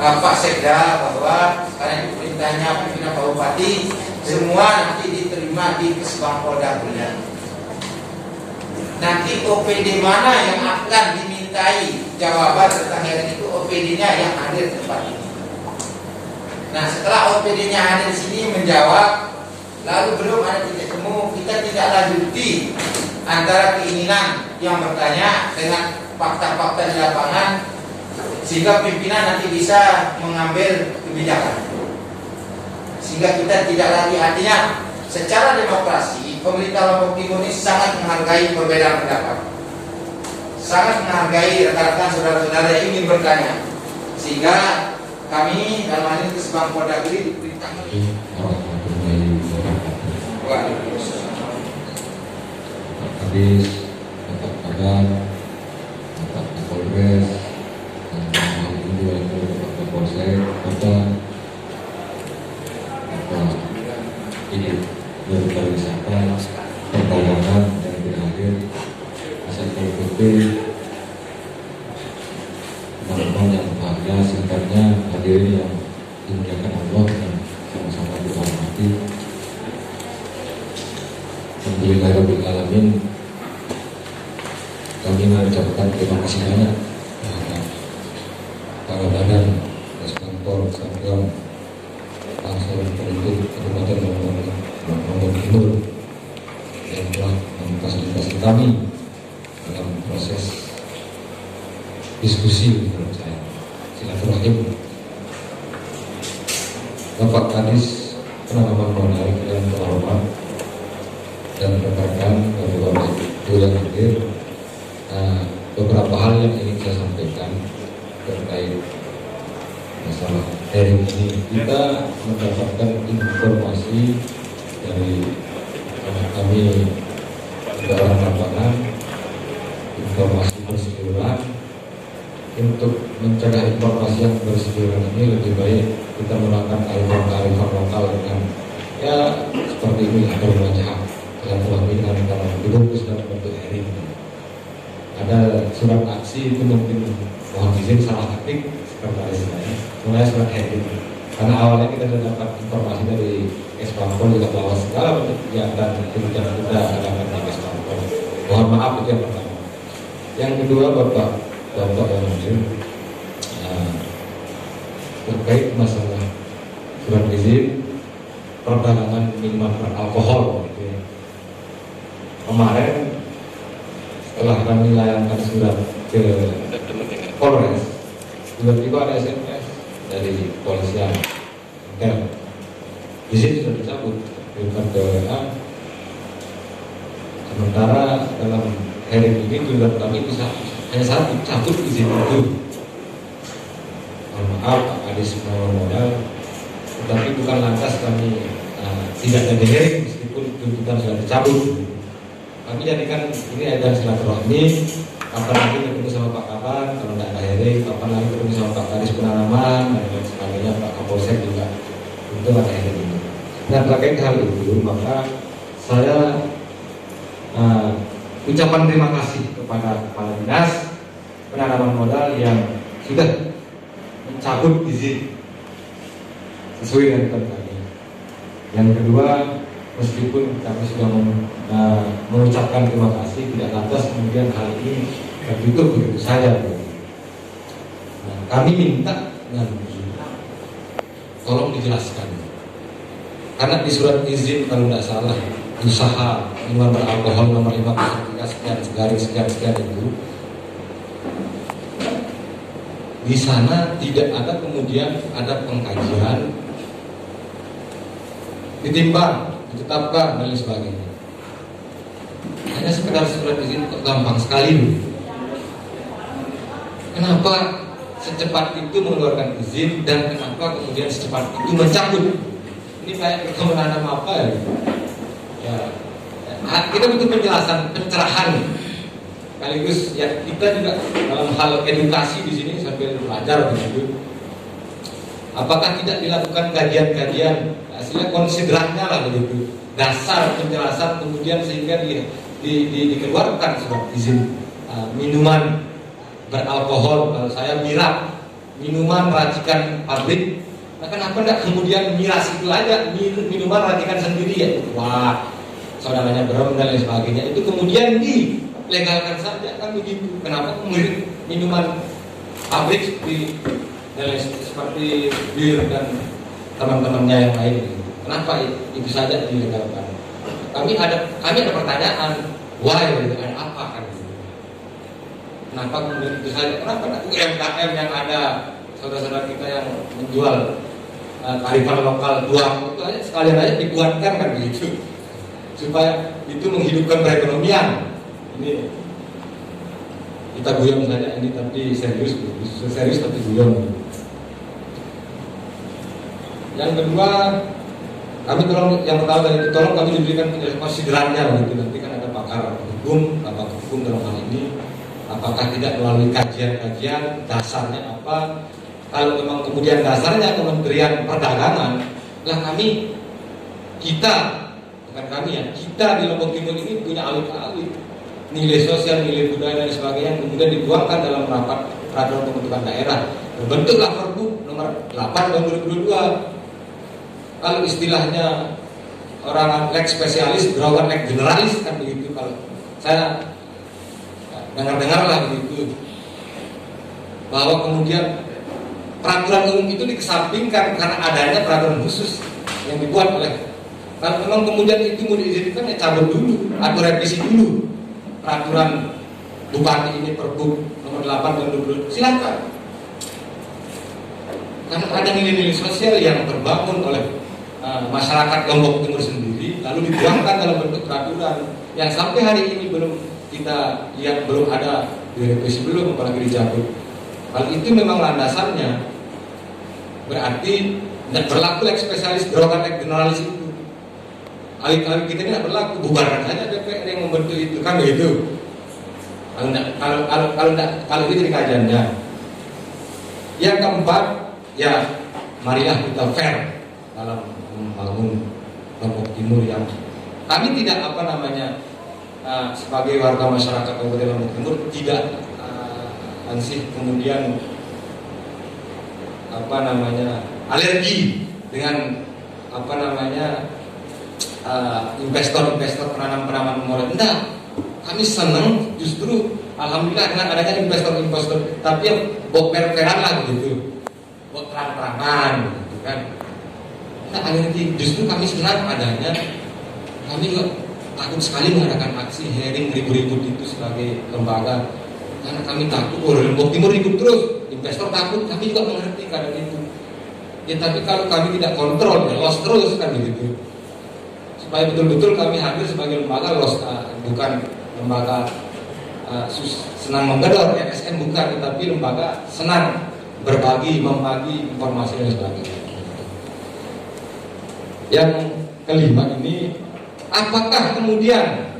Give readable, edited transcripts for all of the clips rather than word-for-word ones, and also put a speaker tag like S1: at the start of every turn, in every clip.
S1: Pak Sekda bahwa karena itu perintahnya pimpinan Pak Bupati, semua nanti diterima di Kesbang Polda Belian. Nanti OPD mana yang akan dimintai jawaban tentang hearing itu, OPD-nya yang hadir di tempat ini. Nah, setelah OPD-nya hadir di sini menjawab, lalu belum ada titik temu, kita tidak lanjuti antara keinginan yang bertanya dengan fakta-fakta di lapangan, sehingga pimpinan nanti bisa mengambil kebijakan. Sehingga kita tidak lagi, artinya secara demokrasi pemerintah Lombok Timur ini sangat menghargai perbedaan pendapat, sangat menghargai rekan-rekan saudara-saudara yang ingin bertanya, sehingga kami dalam hal ini Kesbang Polda Belian diperintahkan
S2: habis Bapak Kadang, Bapak Kapolres, dan juga itu Bapak Kapolsek, Bapak ini dari pariwisata, perdagangan yang berakhir, Satpol PP, teman-teman yang bahagia, singkatnya hadirin yang dimuliakan Allah dan sama-sama dihormati. Alhamdulillahirabbil alamin. Kami mengucapkan terima kasih banyak kepada para badan Reskantor Satgas Pansel Penuntut Kabupaten Lombok Timur yang telah memfasilitasi kami dalam proses diskusi menurut saya silaturahim. Bapak Kadis Penanaman Modal yang terhormat dan rekan-rekan dari Bapak Ibu yang hadir, beberapa hal yang ingin saya sampaikan terkait masalah hearing ini. Kita mendapatkan informasi dari kami dalam lapangan, informasi berseliweran. Untuk mencegah informasi yang berseliweran ini lebih baik kita melakukan kearifan lokal dengan ya seperti ini, ada wajah silaturahmi dengan kalau dibungkus dalam bentuk hearing. Ada surat aksi itu mungkin mohon izin salah ketik sekretaris saya, mulai surat hearing. Karena awalnya kita sudah dapat informasi dari Kesbangpol juga bahwa segala bentuk kegiatan kebijakan kita adakan di Kesbangpol. Mohon maaf itu yang pertama. Yang kedua, Bapak yang hadir terkait masalah surat izin perdagangan minuman beralkohol. Kemarin setelah kami layangkan surat ke Polres, tiba-tiba ada SMS dari polisian, izin sudah dicabut, bukan ke WA. Sementara dalam hearing ini tujuan kami bisa hanya satu, cabut izin itu. Mohon maaf, Pak Kadis Penanaman Modal, tetapi bukan lantas kami tidak ada hearing meskipun tuntutan sudah dicabut. Kami jadikan ini ada silaturahmi, kapan lagi ketemu sama Pak Kapan, kalau tidak ada hearing, kapan lagi ketemu sama Pak Kadis Penanaman dan lain sebagainya, Pak Kapolsek juga untuk ada hearing. Nah, terkait hal itu, maka saya ucapan terima kasih kepada kepala dinas penanaman modal yang sudah mencabut izin sesuai dengan kami. Yang kedua, meskipun kami sudah mengucapkan terima kasih, tidak lantas kemudian hal ini tertutup begitu saja. Nah, kami minta tolong dijelaskan, karena di surat izin kalau tidak salah usaha minuman beralkohol nomor 5 sekian itu di sana tidak ada kemudian ada pengkajian, ditimbang, ditetapkan dan lain sebagainya. Hanya sekedar surat izin kok gampang sekali. Kenapa secepat itu mengeluarkan izin dan kenapa kemudian secepat itu mencabut? Ini kayak kemenangan apa ya? Ya, kita butuh penjelasan, pencerahan. Sekaligus ya kita juga dalam hal edukasi di sini sambil belajar begitu. Apakah tidak dilakukan kajian-kajian, hasilnya konsiderannya lah begitu, dasar penjelasan kemudian sehingga dikeluarkan surat izin minuman beralkohol. Kalau saya miras minuman racikan pabrik. Nah, kenapa enggak kemudian miras itu aja, minuman racikan sendiri ya? Wah, saudaranya berem dan lain sebagainya. Itu kemudian dilegalkan saja kan begitu. Kenapa minuman pabrik seperti bir dan teman-temannya yang lain? Kenapa itu saja dilegalkan? Kami ada pertanyaan, why? Ada apa kan? Kenapa kemudian itu saja? Kenapa UMKM yang ada saudara-saudara kita yang menjual kearifan lokal tuang itu aja sekalian aja dikuatkan kan begitu, supaya itu menghidupkan perekonomian. Ini kita guyon saja ini, tapi serius tapi guyon. Yang kedua, kami yang pertama tadi tolong kami diberikan konsiderannya begitu. Nanti kan ada pakar hukum dalam hal ini, apakah tidak melalui kajian dasarnya apa? Kalau memang kemudian dasarnya Kementerian Perdagangan, lah kita di Lombok Timur ini punya awit-awit nilai sosial, nilai budaya dan sebagainya yang kemudian dituangkan dalam rapat peraturan pembentukan daerah. Berbentuklah Perpu nomor 8 tahun 2022. Kalau istilahnya orang lex spesialis, berawal lex generalis kan begitu. Kalau saya dengar lah begitu, bahwa kemudian peraturan umum itu dikesampingkan karena adanya peraturan khusus yang dibuat oleh. Kalau memang kemudian itu mau diizinkan ya cabut dulu atau revisi dulu peraturan bupati ini Perpu nomor 8 tahun 2020, silakan. Karena ada nilai-nilai sosial yang terbangun oleh masyarakat Lombok Timur sendiri, lalu dituangkan dalam bentuk peraturan yang sampai hari ini belum kita lihat, belum ada direvisi, belum apalagi dicabut. Kalau itu memang landasannya, berarti tidak berlaku lex spesialis, berawal lex generalis itu. Alih-alih kita tidak berlaku, bubarkan saja DPR yang membentuk itu, kan begitu. Kalau itu jadi kajiannya. Yang keempat, ya marilah kita fair dalam membangun Lombok Timur yang kami tidak sebagai warga masyarakat Kabupaten Lombok Timur tidak kemudian alergi dengan investor penanam modal. Enggak, kami senang justru alhamdulillah dengan adanya investor, tapi yang fair-fairan lah begitu, buat terang-terangan gitu kan. Nah, alergi, justru kami senang adanya. Kami juga takut sekali mengadakan aksi hearing ribut-ribut itu sebagai lembaga, karena kami takut Lombok Timur ribut terus, investor takut. Kami juga mengerti keadaan itu. Ya tapi kalau kami tidak kontrol, ya loss terus kan begitu. Supaya betul-betul kami hadir sebagai lembaga bukan lembaga senang menggedor, SN bukan, tetapi lembaga senang membagi informasi dan sebagainya. Yang kelima ini, apakah kemudian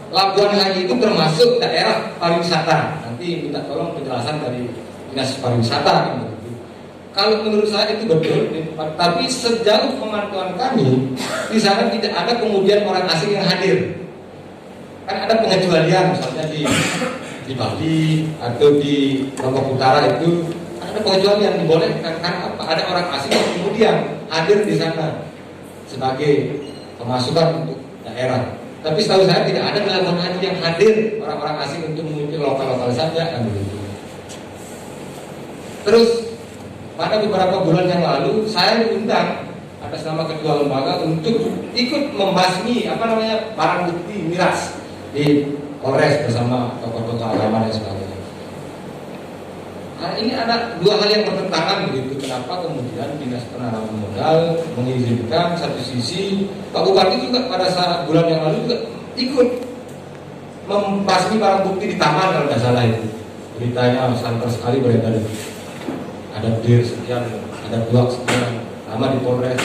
S2: Labuan Haji itu termasuk daerah pariwisata? Nanti minta tolong penjelasan dari Dinas Pariwisata kan begitu. Kalau menurut saya itu betul, tapi sejauh pemantauan kami di sana tidak ada kemudian orang asing yang hadir. Kan ada pengecualian, misalnya di Bali atau di Lombok Utara itu ada pengecualian dibolehkan, kan ada orang asing yang kemudian hadir di sana sebagai pemasukan untuk daerah. Tapi setahu saya tidak ada Labuan Haji yang hadir orang-orang asing untuk mengunjungi lokal-lokal saja kan begitu. Terus pada beberapa bulan yang lalu saya diundang atas nama ketua lembaga untuk ikut membasmi barang bukti miras di Polres bersama tokoh-tokoh agama dan sebagainya. Nah, ini ada dua hal yang bertentangan begitu. Kenapa kemudian Dinas Penanaman Modal mengizinkan satu sisi, Pak Bupati juga pada saat bulan yang lalu juga ikut membasmi barang bukti di taman kalau tidak salah itu. Beritanya santer sekali beredar. Ada bir sekian, ada buah sekian, nama di Polres.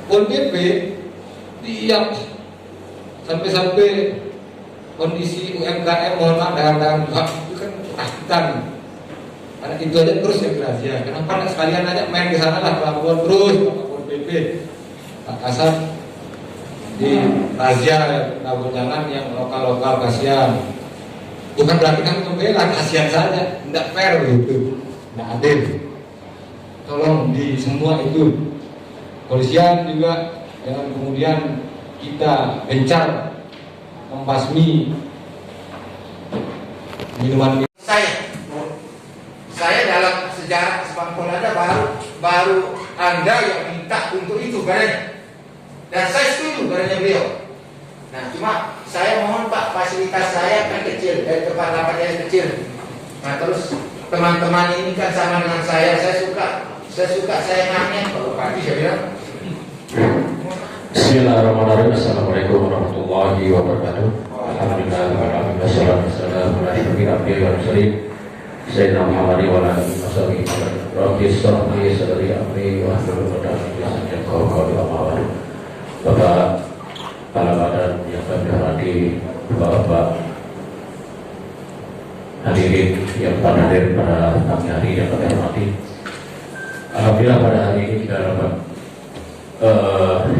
S2: Pol PP tiap sampai kondisi UMKM mohon maaf dagang buah itu kan ketakutan. Karena itu aja terus yang rahasia. Kenapa nggak sekalian aja main ke sana lah pelabuhan terus Pol PP, Pak Kasat di razia namun jangan yang lokal kasihan. Bukan berarti kami membela, kasihan saja, tidak fair begitu, tidak adil. tolong di semua itu polisian juga jangan kemudian kita gencar membasmi minuman.
S1: Saya dalam sejarah sepak bola baru Anda yang minta untuk itu katanya, dan saya setuju katanya beliau. Nah cuma saya mohon Pak, fasilitas saya kan kecil, tempat rapatnya kecil. Nah terus teman-teman ini kan sama dengan saya suka saya nanya kalau pagi saya bilang.
S3: Bismillahirrahmanirrahim. Assalamualaikum warahmatullahi wabarakatuh. Alhamdulillah wassalatu wassalamu ala asyrofil anbiya'i wal mursalin sayyidina Muhammadin wa ala alihi wasallam. Rabbi shrah li sadri amri wa hlul 'uqdatam min lisani yafqahu qawli. Bapak kepala badan yang kami hormati, Bapak hadirin yang hadir pada pagi hari yang kami hormati. Alhamdulillah pada hari ini kita dapat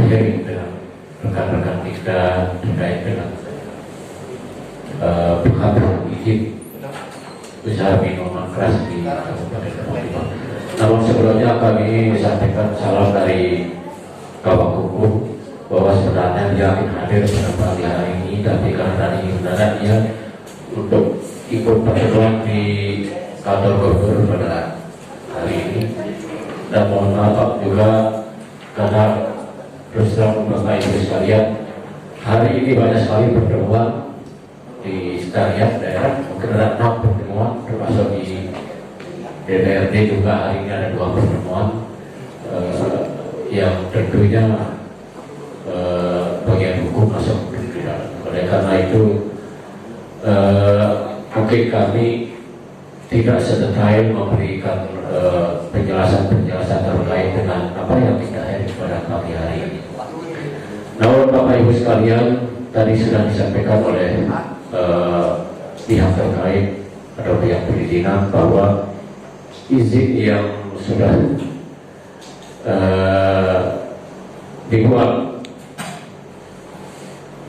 S3: sharing dengan rekan-rekan kita terkait dengan pengambilan izin usaha minuman keras di Kabupaten Kepulauan. Namun sebelumnya kami sampaikan salam dari Kabupaten Hukum bahwa sebenarnya dia akan hadir pada pagi hari ini, tapi karena tadi mendadak untuk ikut pertemuan di kantor gubernur pada hari ini, dan mohon maaf juga karena terus terang Bapak Ibu sekalian, hari ini banyak sekali pertemuan di sekalian daerah, mungkin ada 6 pertemuan termasuk di DPRD juga hari ini ada 2 pertemuan yang tentunya bagian hukum masuk di dalam. Oleh karena itu mungkin kami tidak sedetail memberikan penjelasan terkait dengan apa yang kita hadir pada pagi hari ini. Namun Bapak Ibu sekalian, tadi sudah disampaikan oleh pihak terkait atau pihak perizinan bahwa izin yang sudah dibuat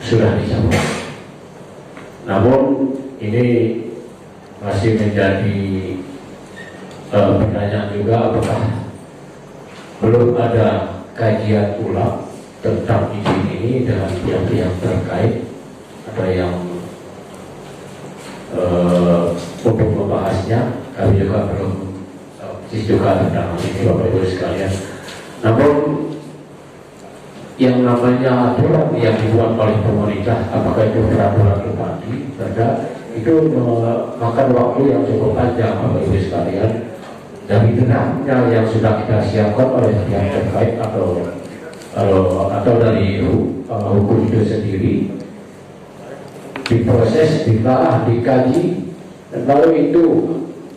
S3: sudah dicabut. Namun ini masih menjadi pertanyaan juga, apakah belum ada kajian ulang tentang izin ini dengan pihak-pihak terkait, ada yang untuk membahasnya. Kami juga belum juga tentang ini Bapak Ibu sekalian. Namun yang namanya aturan yang dibuat oleh pemerintah, apakah itu peraturan bupati, itu memakan waktu yang cukup panjang Bapak Ibu sekalian. Dari draftnya yang sudah kita siapkan oleh pihak terkait atau dari hukum itu sendiri, diproses, ditelaah, dikaji, dan kalau itu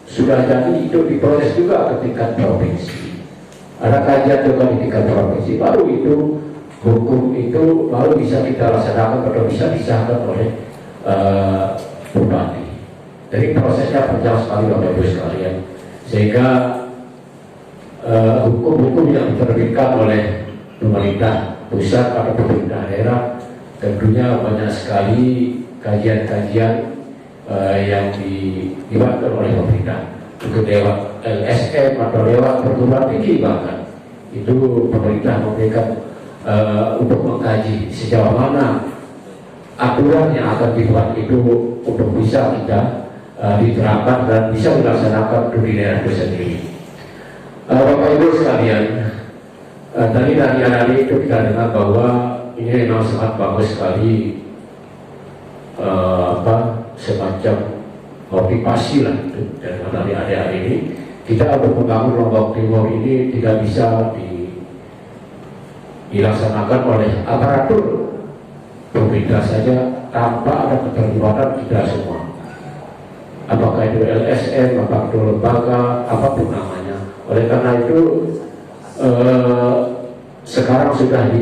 S3: sudah jadi, itu diproses juga ke tingkat provinsi. Ada kajian juga di tingkat provinsi, baru itu hukum itu baru bisa kita laksanakan atau bisa disahkan oleh bupati. Jadi prosesnya panjang sekali Bapak Ibu sekalian, sehingga hukum-hukum yang diterbitkan oleh pemerintah pusat atau pemerintah daerah tentunya banyak sekali kajian-kajian yang dibuatkan oleh pemerintah, untuk lewat LSM atau lewat perguruan tinggi, bahkan itu pemerintah memberikan untuk mengkaji sejauh mana aturan yang akan dibuat itu untuk bisa kita diterapkan dan bisa dilaksanakan di daerah itu sendiri. Bapak Ibu sekalian, tadi dari analis itu kita dengar bahwa ini memang sangat bagus sekali, semacam motivasi lah itu dari adik-adik ini. Kita untuk membangun Lombok Timur ini tidak bisa dilaksanakan oleh aparatur pemerintah saja tanpa ada keterlibatan kita semua. Apakah itu LSM, apakah itu lembaga, apapun namanya. Oleh karena itu sekarang sudah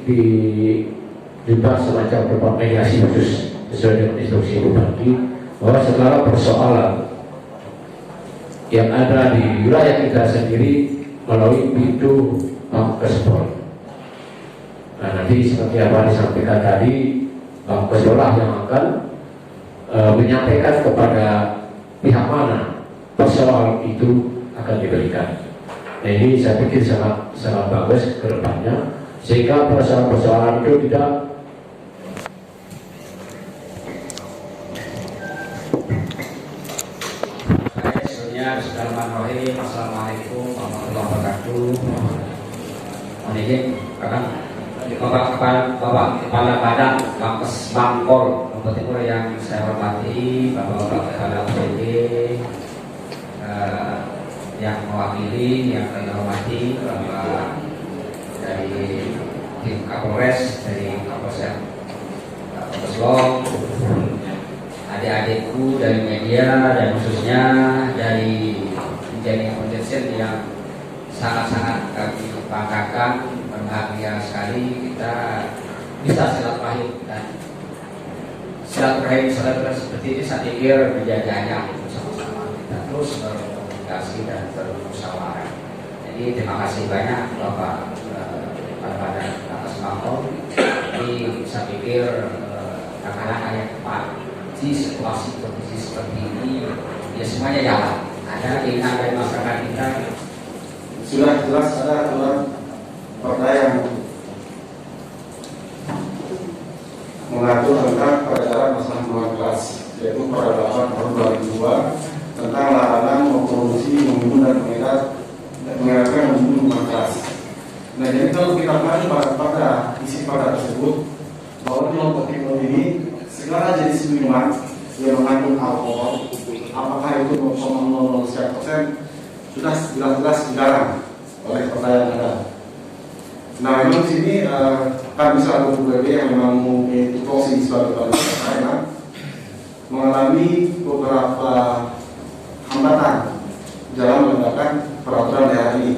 S3: dibuat semacam tempat mediasi khusus sesuai dengan instruksi bupati, bahwa segala persoalan yang ada di wilayah kita sendiri melalui pintu Mabespol. Nah, nanti seperti apa disampaikan tadi, Mabespol yang akan menyampaikan kepada pihak mana persoalan itu akan diberikan. Nah, ini saya pikir sangat bagus ke depannya, sehingga persoalan-persoalan itu tidak
S4: Bismillahirrahmanirrahim. Assalamualaikum warahmatullahi wabarakatuh. Mohon izin, Bapak Kepala Badan Bangkes Bangkol Lombok Timur yang saya hormati, Bapak Kepala OPD yang mewakili, yang saya hormati, Bapak dari tim Kapolres, dari Kapolsek Koslong, adik-adikku dari media dan khususnya dari Jenny Foundation yang sangat-sangat kami banggakan, berbahagia sekali kita bisa silaturahim dan silaturahim seperti ini saya pikir menjadi ajang untuk sama-sama kita terus berkomunikasi dan bermusyawarah. Jadi terima kasih banyak Bapak Badan Bangkes Bangkol. Ini saya pikir langkah-langkah yang tepat di situasi kondisi seperti ini, ya semuanya jalan. Ada keinginan dari masyarakat kita.
S5: Sudah jelas ada aturan perda yang mengatur tentang peredaran masalah minuman keras, yaitu Perda 8 tahun 2002 tentang larangan memproduksi, meminum dan mengedarkan minuman keras. Nah, jadi kalau kita melihat pada isi perda tersebut, bahwa di Lombok Timur ini segala jenis minuman yang mengandung alkohol, apakah itu 0,00% sudah jelas-jelas dilarang oleh perda yang ada. Nah, memang di sini kami selaku BPD yang memang memiliki tupoksi sebagai perda mengalami beberapa hambatan dalam menegakkan peraturan daerah ini.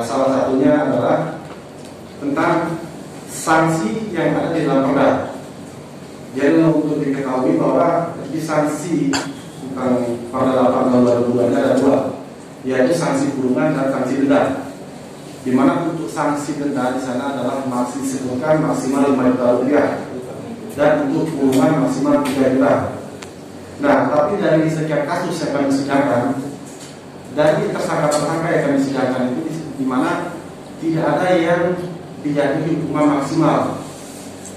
S5: Salah satunya adalah tentang sanksi yang ada di dalam perda. Jadi untuk diketahui bahwa di sanksi tentang Perda 8 tahun 2002 ada dua, yaitu sanksi kurungan dan sanksi denda. Di mana untuk sanksi denda di sana adalah masih disebutkan maksimal 5 juta rupiah dan untuk kurungan maksimal 3 juta. Nah, tapi dari sekian kasus yang kami sidangkan, dari tersangka-tersangka yang kami sidangkan itu di mana tidak ada yang dijatuhi hukuman maksimal.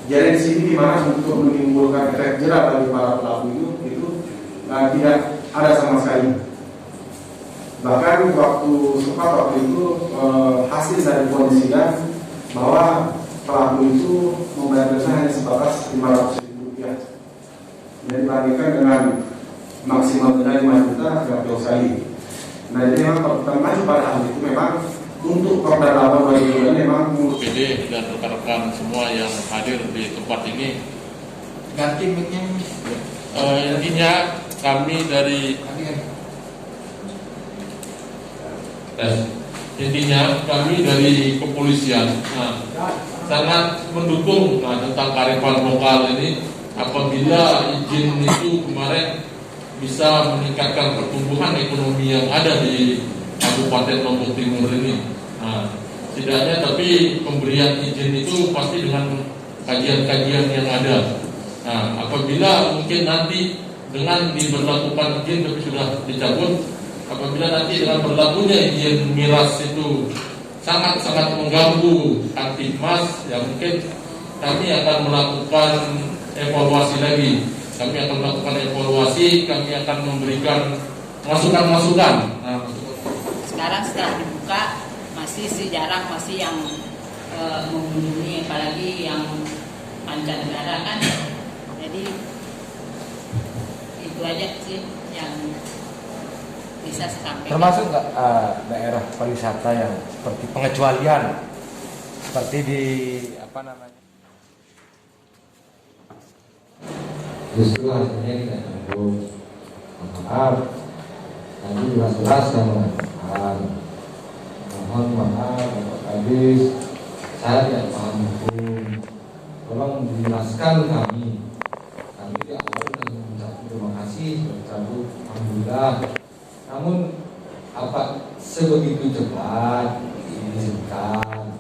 S5: Jadi di sini di mana untuk menimbulkan efek jerah bagi para pelaku itu tidak ada sama sekali. Bahkan waktu itu hasil dari kondisi bahwa pelaku itu membayar denda hanya sebatas Rp500.000. Dan dibandingkan dengan maksimal denda 5 juta tidak jauh sekali. Nah, jadi memang kalau kita maju pada hal itu memang untuk Perda 8 2002 memang
S6: PD dan rekan-rekan semua yang hadir di tempat ini.
S1: Ganti mic-nya.
S6: Intinya kami dari kepolisian sangat mendukung tentang kearifan lokal ini. Apabila izin itu kemarin bisa meningkatkan pertumbuhan ekonomi yang ada di Kabupaten Lombok Timur ini. Setidaknya tapi pemberian izin itu pasti dengan kajian-kajian yang ada. Apabila mungkin nanti dengan diberlakukan izin tapi sudah dicabut, apabila nanti dengan berlakunya izin miras itu sangat-sangat mengganggu Kamtibmas, ya mungkin kami akan melakukan evaluasi lagi. Kami akan melakukan evaluasi, kami akan memberikan masukan-masukan.
S7: Sekarang setelah dibuka masih jarang yang mengunjungi, apalagi yang mancanegara kan. Jadi itu aja sih yang bisa saya sampaikan.
S8: Termasuk nggak daerah pariwisata yang seperti pengecualian seperti di
S2: Justru hasilnya kita tunggu. Maaf, tadi jelas-jelas saya mengatakan mohon maaf Bapak Kadis, saya tidak paham hukum, tolong dijelaskan kami di awal dan mengucapkan terima kasih bercabut alhamdulillah. Namun apa sebegitu cepat ini disebutkan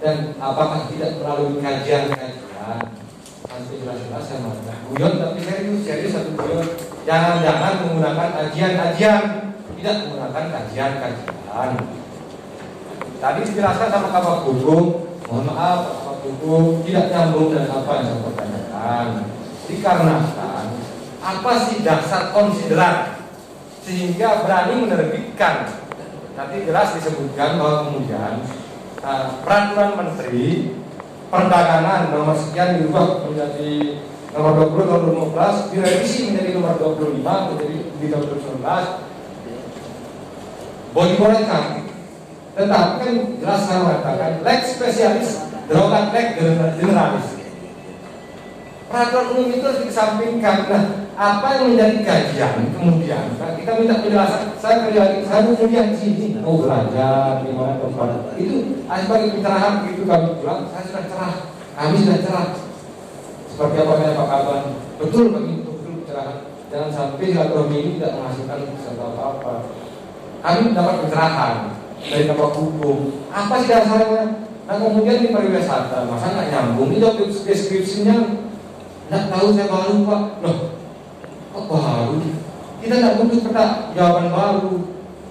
S2: dan apakah tidak melalui kajian-kajian? Nanti jelas-jelas saya mengatakan guyon, tapi serius satu guyon. Jangan-jangan menggunakan ajian-ajian
S8: tidak menggunakan kajian. Tadi dijelaskan sama Kabak Hukum, mohon maaf Kabak Hukum tidak nyambung dengan apa yang saya pertanyakan. Dikarenakan apa sih dasar konsideran sehingga berani menerbitkan? Nanti jelas disebutkan bahwa kemudian peraturan Menteri Perdagangan nomor sekian dirubah menjadi nomor 20 tahun 2015 direvisi menjadi nomor 25 menjadi di tahun 2019 boleh dibolehkan. Tetapi kan jelas saya mengatakan lex spesialis derogat lex generalis. Peraturan umum itu harus dikesampingkan. Nah, apa yang menjadi kajian kemudian kita minta penjelasan. Saya kemudian di sini mau belajar di mana tempat itu sebagai pencerahan begitu kami pulang saya sudah cerah, kami sudah cerah seperti apa yang Pak Kaban betul begitu pencerahan. Jangan sampai silaturahmi ini tidak menghasilkan sesuatu apa-apa. Kami dapat pencerahan dari Kabak Hukum. Apa sih dasarnya? Nah kemudian di pariwisata masa nggak nyambung itu deskripsinya. Nggak tahu saya baru Pak. Loh, kok baru? Kita nggak butuh jawaban baru.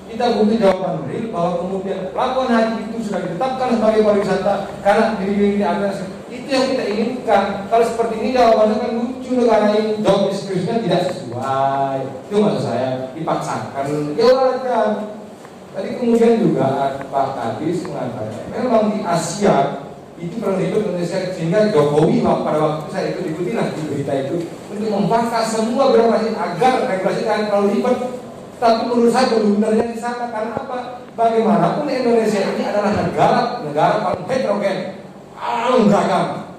S8: Kita butuh jawaban real bahwa kemudian pelabuhan haji itu sudah ditetapkan sebagai pariwisata karena diri ada itu yang kita inginkan. Kalau seperti ini jawabannya kan lucu karena ini job description-nya tidak sesuai. Itu maksud saya dipaksakan. Ya wajar. Tadi kemudian juga Pak Kadis mengatakan memang di Asia itu pernah hidup Indonesia sehingga Jokowi pada waktu saya itu diikuti lah di berita itu untuk membangkas semua birokrasi agar regulasi tidak terlalu ribet. Tapi menurut saya benar-benarnya di sana karena apa? Bagaimanapun Indonesia ini adalah negara paling heterogen, paling beragam.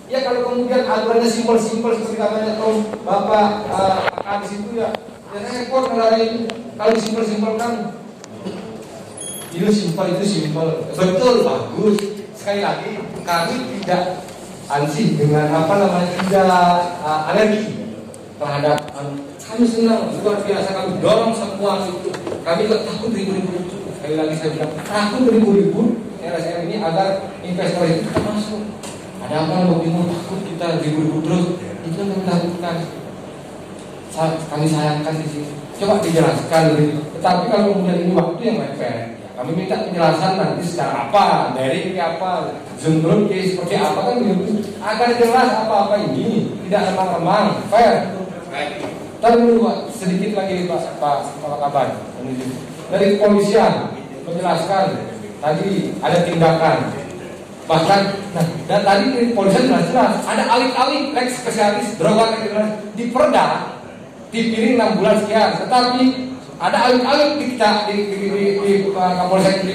S8: Ya kalau kemudian aturannya simpel-simpel seperti katanya Bapak Kadis itu ya repot negara ini kalau simpel-simpelkan. Itu simpel betul bagus. Sekali lagi kami tidak ansih dengan tidak alergi terhadap kami senang luar biasa kami dorong semua itu kami juga takut ribu-ribu sekali lagi saya bilang takut ribu-ribu RSM ini agar investor itu kita masuk ada apa mau bingung takut kita ribu-ribu terus itu yang kami takutkan kami sayangkan di sini coba dijelaskan tetapi kalau kemudian ini waktu yang mepet kami minta penjelasan nanti secara apa, dari apa, zoom seperti apa kan begitu, agar jelas apa-apa ini tidak remang-remang, fair. Tapi dulu sedikit lagi Pak Kaban dari kepolisian menjelaskan tadi ada tindakan bahkan dan tadi dari kepolisian jelas ada alih-alih lex spesialis droga di Perda dipilih 6 bulan sekian, tetapi ada alih-alih di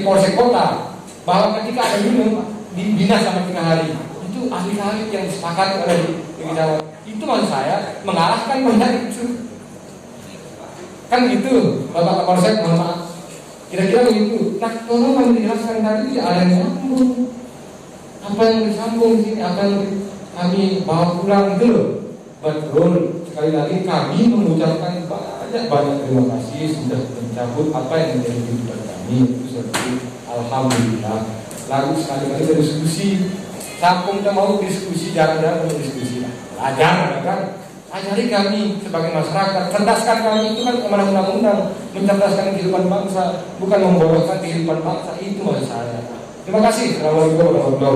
S8: Polsek Kota bahwa ketika ada minum dinas sama 3 hari itu alih-alih yang disepakati oleh di Jawa. Itu maksud saya mengarahkan pada itu kan gitu Bapak Kapolsek mohon maaf kira-kira begitu. Nah tolong kami dijelaskan tadi ada yang sambung apa yang disambung di sini apa yang kami bawa pulang itu loh. Betul sekali lagi kami mengucapkan banyak terima kasih sudah mencabut apa yang menjadi tuntutan kami itu seperti alhamdulillah. Lalu sekali-kali berdiskusi, sampung kita mau diskusi jarang-jarang berdiskusi. Ajar kan? Ajari kami sebagai masyarakat, cerdaskan kami itu kan kemenang undang-undang mencerdaskan kehidupan bangsa, bukan membolehkan kehidupan bangsa itu maksud saya. Terima kasih. Assalamualaikum warahmatullahi wabarakatuh.